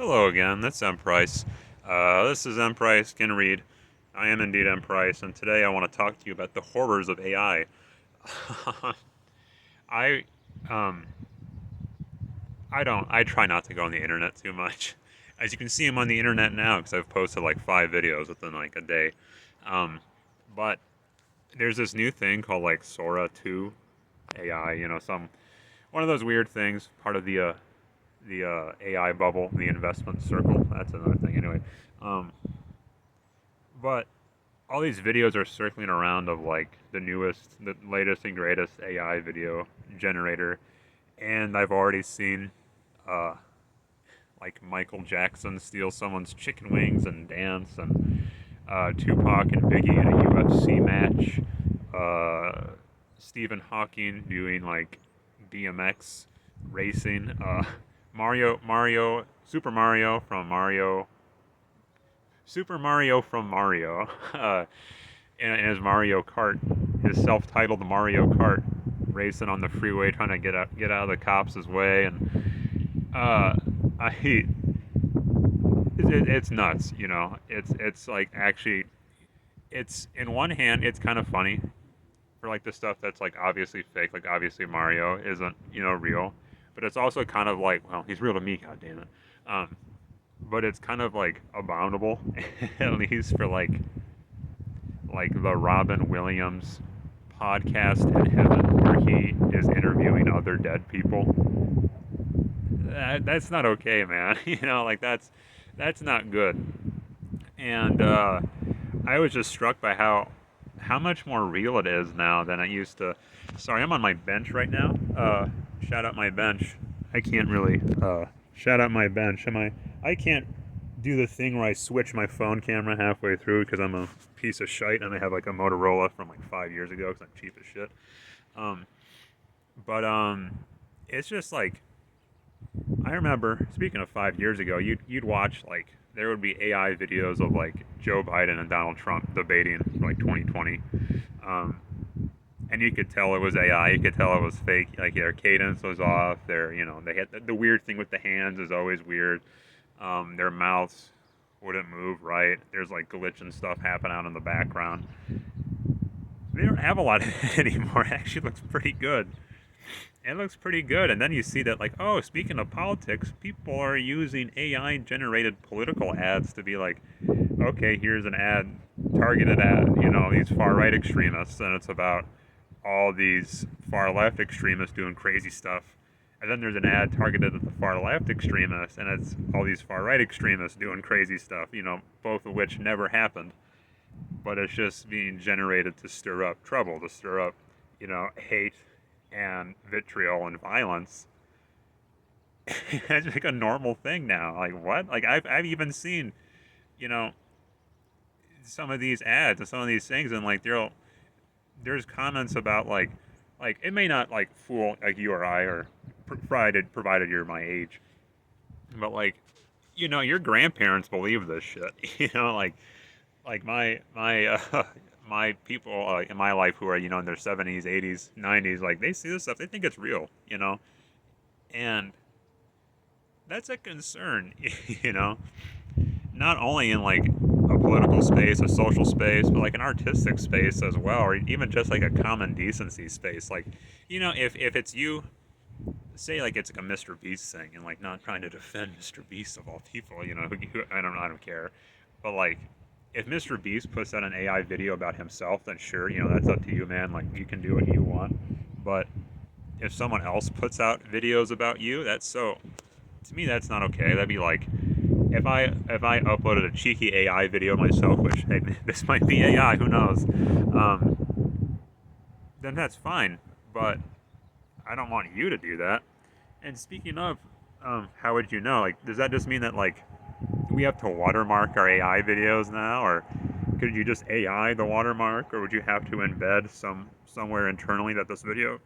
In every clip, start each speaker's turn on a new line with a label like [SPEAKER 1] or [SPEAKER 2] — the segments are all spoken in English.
[SPEAKER 1] Hello again, that's M. Price. This is M. Price, can read. I am indeed M. Price, and today I want to talk to you about the horrors of AI. I, um, I try not to go on the internet too much. As you can see, I'm on the internet now because I've posted like 5 videos within like a day. Um, but there's this new thing called like Sora 2 AI, one of those weird things, part of the AI bubble, the investment circle. That's another thing, anyway. Um, but all these videos are circling around of like the latest and greatest AI video generator, and I've already seen uh, like Michael Jackson steal someone's chicken wings and dance, and Tupac and Biggie in a UFC match, Stephen Hawking doing like BMX racing, Super Mario from Mario, in his Mario Kart, his self-titled Mario Kart, racing on the freeway, trying to get out of the cops' way, and I it's nuts, It's like actually, it's in one hand, it's kind of funny for like the stuff that's like obviously fake, like obviously Mario isn't real, but it's also kind of like, well, he's real to me, god damn it. Um, but it's kind of like abominable, at least for like the Robin Williams podcast in heaven where he is interviewing other dead people. That's not okay, man. Like that's not good. And I was just struck by how much more real it is now than it used to. Sorry, I'm on my bench right now. Shout out my bench. I can't really shout out my bench. I can't do the thing where I switch my phone camera halfway through because I'm a piece of shite and I have like a Motorola from like 5 years ago because I'm cheap as shit. Um, but it's just like I remember, speaking of 5 years ago, you'd watch like there would be AI videos of like Joe Biden and Donald Trump debating for like 2020, um, and you could tell it was AI. You could tell it was fake. Like their cadence was off. They had the weird thing with the hands is always weird. Their mouths wouldn't move right. There's like glitch and stuff happen out in the background. They don't have a lot of it anymore. It actually looks pretty good. It looks pretty good. And then you see that, like, oh, speaking of politics, people are using AI generated political ads to be like, okay, here's an ad targeted at, these far right extremists. And it's about all these far left extremists doing crazy stuff. And then there's an ad targeted at the far left extremists, and it's all these far right extremists doing crazy stuff, both of which never happened. But it's just being generated to stir up trouble, to stir up, hate and vitriol and violence. It's like a normal thing now. Like what? Like I've even seen, you know, some of these ads and some of these things, and like there's comments about like it may not like fool like you or I or provided you're my age, but like your grandparents believe this shit. Like my my people in my life who are in their 70s, 80s, 90s, like they see this stuff, they think it's real, and that's a concern, you know, not only in like a political space, a social space, but like an artistic space as well, or even just like a common decency space. Like, if it's you, say like it's like a Mr. Beast thing, and like not trying to defend Mr. Beast of all people, I don't care, but like if Mr. Beast puts out an AI video about himself, then sure, that's up to you, man. Like you can do what you want, but if someone else puts out videos about you, to me that's not okay. That'd be like if I uploaded a cheeky AI video myself, which hey, this might be AI, who knows? Then that's fine. But I don't want you to do that. And speaking of, how would you know? Like, does that just mean that like we have to watermark our AI videos now, or could you just AI the watermark, or would you have to embed somewhere internally that this video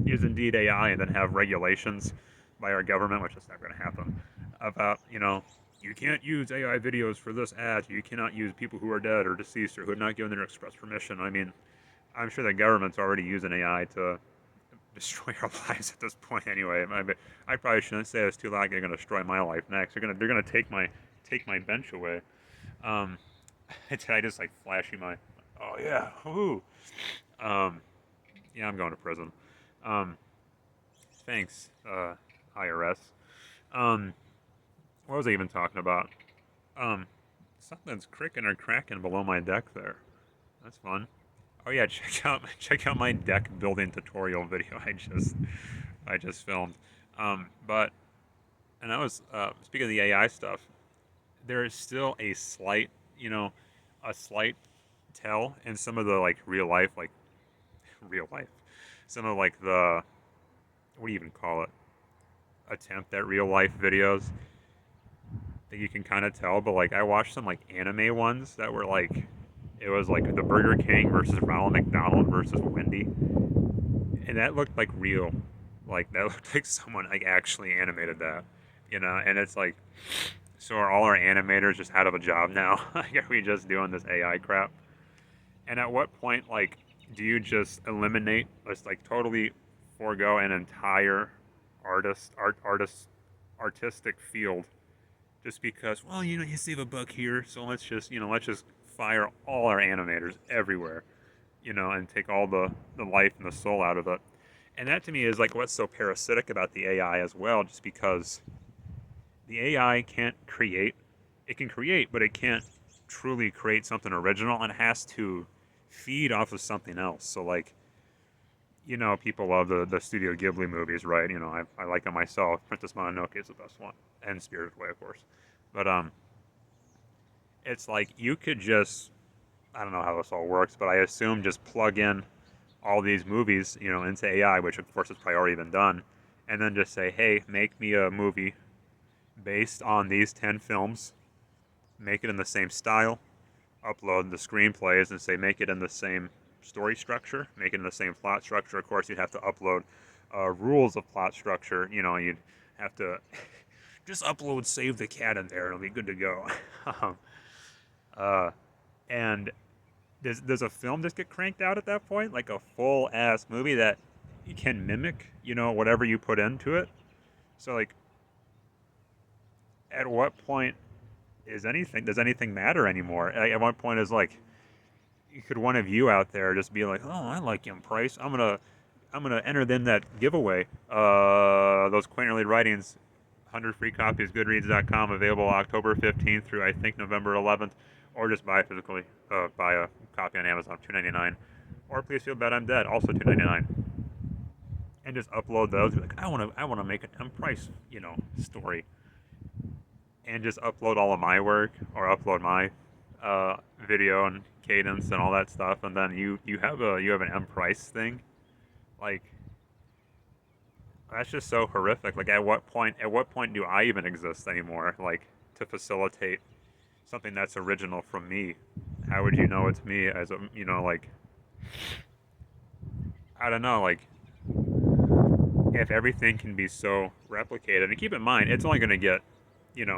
[SPEAKER 1] is indeed AI, and then have regulations by our government, which is not going to happen, about you can't use AI videos for this ad. You cannot use people who are dead or deceased or who have not given their express permission. I mean, I'm sure the government's already using AI to destroy our lives at this point anyway. I probably shouldn't say this too loud. They're gonna destroy my life next. They're gonna take my bench away. Um, did I just like flash you my? Oh yeah, woohoo. Um, yeah, I'm going to prison. Um, thanks, IRS. Um, what was I even talking about? Um, something's cricking or cracking below my deck there. That's fun. Oh yeah, check out my deck building tutorial video I just filmed. But and I was speaking of the AI stuff. There is still a slight, a slight tell in some of the like real life, some of like the what do you even call it? Attempt at real life videos that you can kind of tell. But like I watched some like anime ones that were like it was like the Burger King versus Ronald McDonald versus Wendy, and that looked like real. Like that looked like someone like actually animated that. And it's like, so are all our animators just out of a job now? Like, are we just doing this AI crap? And at what point, like, do you just eliminate, just like totally forego an entire artistic field just because, well, you save a buck here, so let's just fire all our animators everywhere, and take all the life and the soul out of it. And that to me is like what's so parasitic about the AI as well, just because the AI can't create. It can create, but it can't truly create something original, and it has to feed off of something else. So like, people love the Studio Ghibli movies, right? I like them myself. Princess Mononoke is the best one, and Spirited Away, of course. But it's like you could just, I don't know how this all works, but I assume just plug in all these movies, into AI, which of course has probably already been done, and then just say, hey, make me a movie based on these 10 films, make it in the same style, upload the screenplays and say, make it in the same story structure, make it in the same plot structure. Of course, you'd have to upload rules of plot structure. You'd have to just upload Save the Cat in there, and it'll be good to go. um, uh, and does a film just get cranked out at that point, like a full ass movie that you can mimic, whatever you put into it? So like, at what point does anything matter anymore? At what point is like, could one of you out there just be like, oh, I like him, Price. I'm gonna enter in that giveaway. Those Quaint Early Writings, 100 free copies, Goodreads.com, available October 15th through I think November 11th, or just buy buy a copy on Amazon, $2.99, or Please Feel Bad I'm Dead, also $2.99, and just upload those. Be like, I wanna make an M Price, story, and just upload all of my work or upload my video and cadence and all that stuff, and then you have an M Price thing. Like, that's just so horrific. Like, at what point do I even exist anymore? Like, to facilitate something that's original from me. How would you know it's me as a, like, I don't know, like, if everything can be so replicated, and keep in mind, it's only going to get,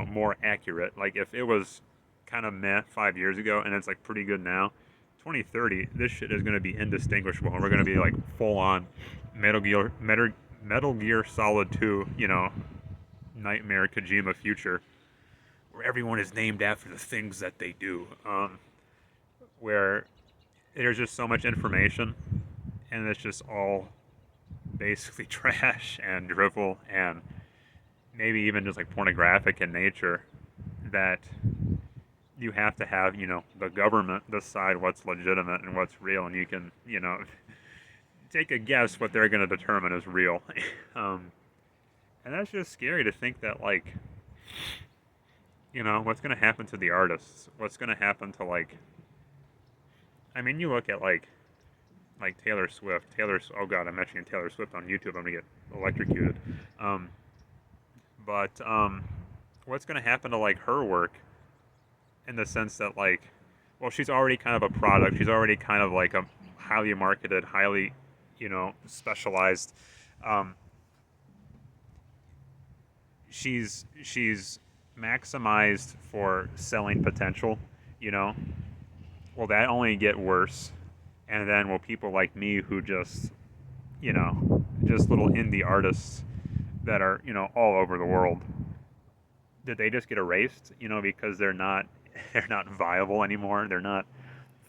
[SPEAKER 1] more accurate. Like, if it was kind of meh 5 years ago and it's like pretty good now, 2030, this shit is going to be indistinguishable, and we're going to be like full on Metal Gear Solid 2, nightmare Kojima future, where everyone is named after the things that they do. Where there's just so much information, and it's just all basically trash and drivel and maybe even just like pornographic in nature, that you have to have, the government decide what's legitimate and what's real, and you can, take a guess what they're going to determine is real. And that's just scary to think that, like, what's going to happen to the artists? What's going to happen to, like, I mean, you look at, like Taylor Swift. Oh God, I'm mentioning Taylor Swift on YouTube. I'm going to get electrocuted. But what's going to happen to, like, her work, in the sense that, like, well, she's already kind of a product. She's already kind of like a highly marketed, highly, specialized. Um, she's maximized for selling potential. You know, will that only get worse? And then will people like me who just, just little indie artists that are, all over the world, did they just get erased, because they're not viable anymore. They're not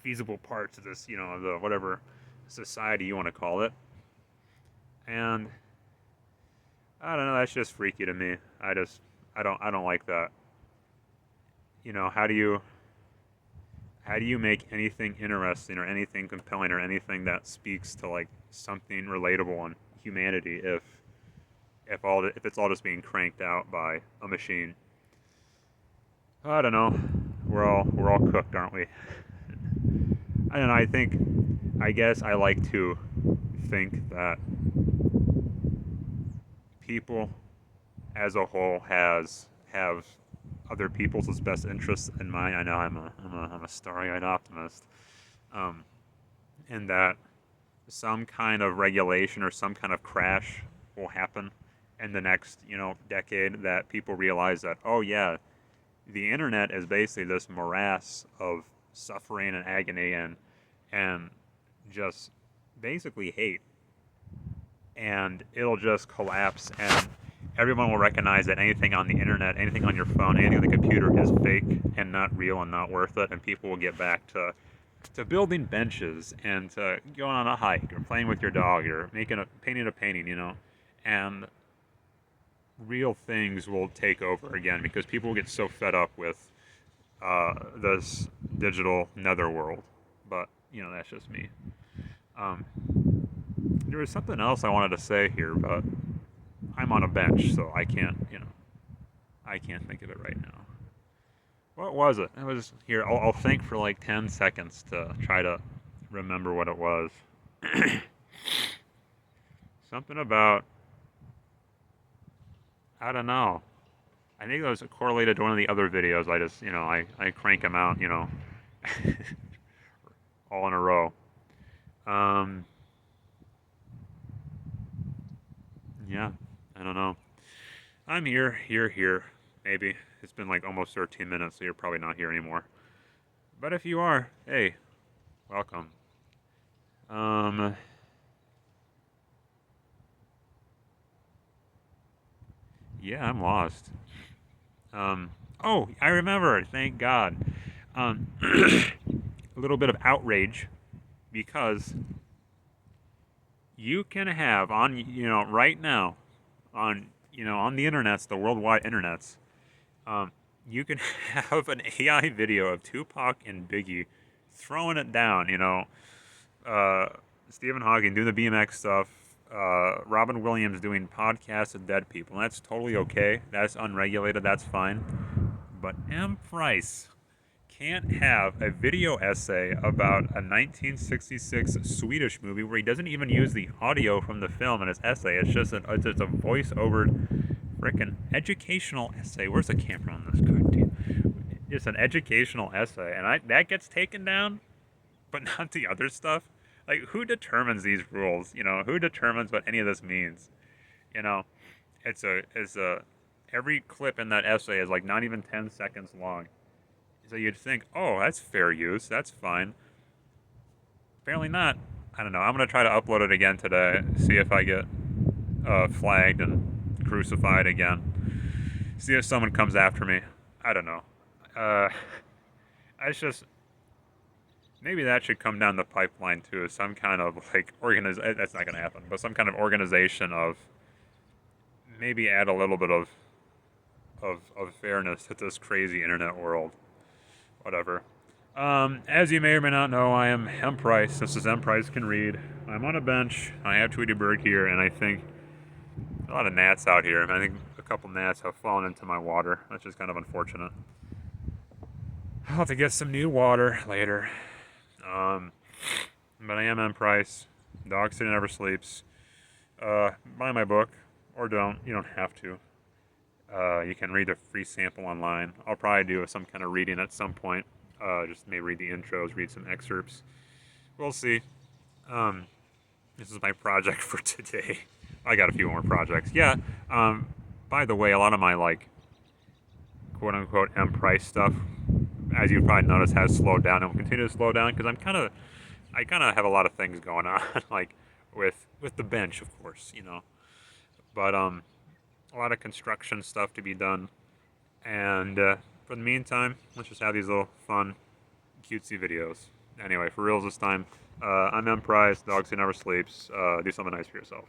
[SPEAKER 1] feasible parts of this, the whatever society you want to call it. And I don't know, that's just freaky to me. I don't like that. How do you make anything interesting or anything compelling or anything that speaks to like something relatable on humanity if it's all just being cranked out by a machine? I don't know. We're all cooked, aren't we? I don't know. I guess I like to think that people as a whole have other people's best interests in mind. I know I'm a starry-eyed optimist, um, and that some kind of regulation or some kind of crash will happen in the next decade, that people realize that, oh yeah, the internet is basically this morass of suffering and agony and just basically hate, and it'll just collapse, and everyone will recognize that anything on the internet, anything on your phone, anything on the computer is fake and not real and not worth it, and people will get back to building benches and to going on a hike or playing with your dog or painting a painting, and real things will take over again because people get so fed up with this digital netherworld. But that's just me. Um, there was something else I wanted to say here, but I'm on a bench, so I can't think of it right now. What was it? It was here. I'll think for like 10 seconds to try to remember what it was. Something about, I don't know. I think it was correlated to one of the other videos. I just, I crank them out, all in a row. Um, yeah, I don't know. I'm here. Maybe. It's been like almost 13 minutes, so you're probably not here anymore. But if you are, hey, welcome. Um, yeah, I'm lost. Oh, I remember. Thank God. A little bit of outrage because you can have on, right now, on the internets, the worldwide internets, um, you can have an AI video of Tupac and Biggie throwing it down. Uh, Stephen Hawking doing the BMX stuff. Robin Williams doing podcasts of dead people. And that's totally okay. That's unregulated. That's fine. But M. Price can't have a video essay about a 1966 Swedish movie where he doesn't even use the audio from the film in his essay. It's just a voice-over frickin' educational essay. Where's the camera on this cartoon? It's an educational essay, and that gets taken down, but not the other stuff. Like, who determines these rules? Who determines what any of this means? You know, it's a every clip in that essay is like not even 10 seconds long. So you'd think, oh, that's fair use. That's fine. Apparently not. I don't know. I'm going to try to upload it again today. See if I get flagged and crucified again. See if someone comes after me. I don't know. It's just, maybe that should come down the pipeline too. Some kind of like that's not going to happen, but some kind of organization of maybe add a little bit of fairness to this crazy internet world. Whatever. As you may or may not know, I am M. Price. This is M. Price Can Read. I'm on a bench. I have Tweety Bird here, and I think a lot of gnats out here. I think a couple gnats have fallen into my water, which is kind of unfortunate. I'll have to get some new water later. But I am M. Price. Dog City Never Sleeps. Buy my book, or don't. You don't have to. You can read a free sample online. I'll probably do some kind of reading at some point. Just maybe read the intros, read some excerpts. We'll see. This is my project for today. I got a few more projects. Yeah. By the way, a lot of my like quote unquote M Price stuff, as you probably noticed, has slowed down and will continue to slow down because I kind of have a lot of things going on, like with the bench, of course, But a lot of construction stuff to be done, and for the meantime, let's just have these little fun, cutesy videos. Anyway, for reals this time, I'm Emprise, Dogs Who Never Sleeps. Do something nice for yourself.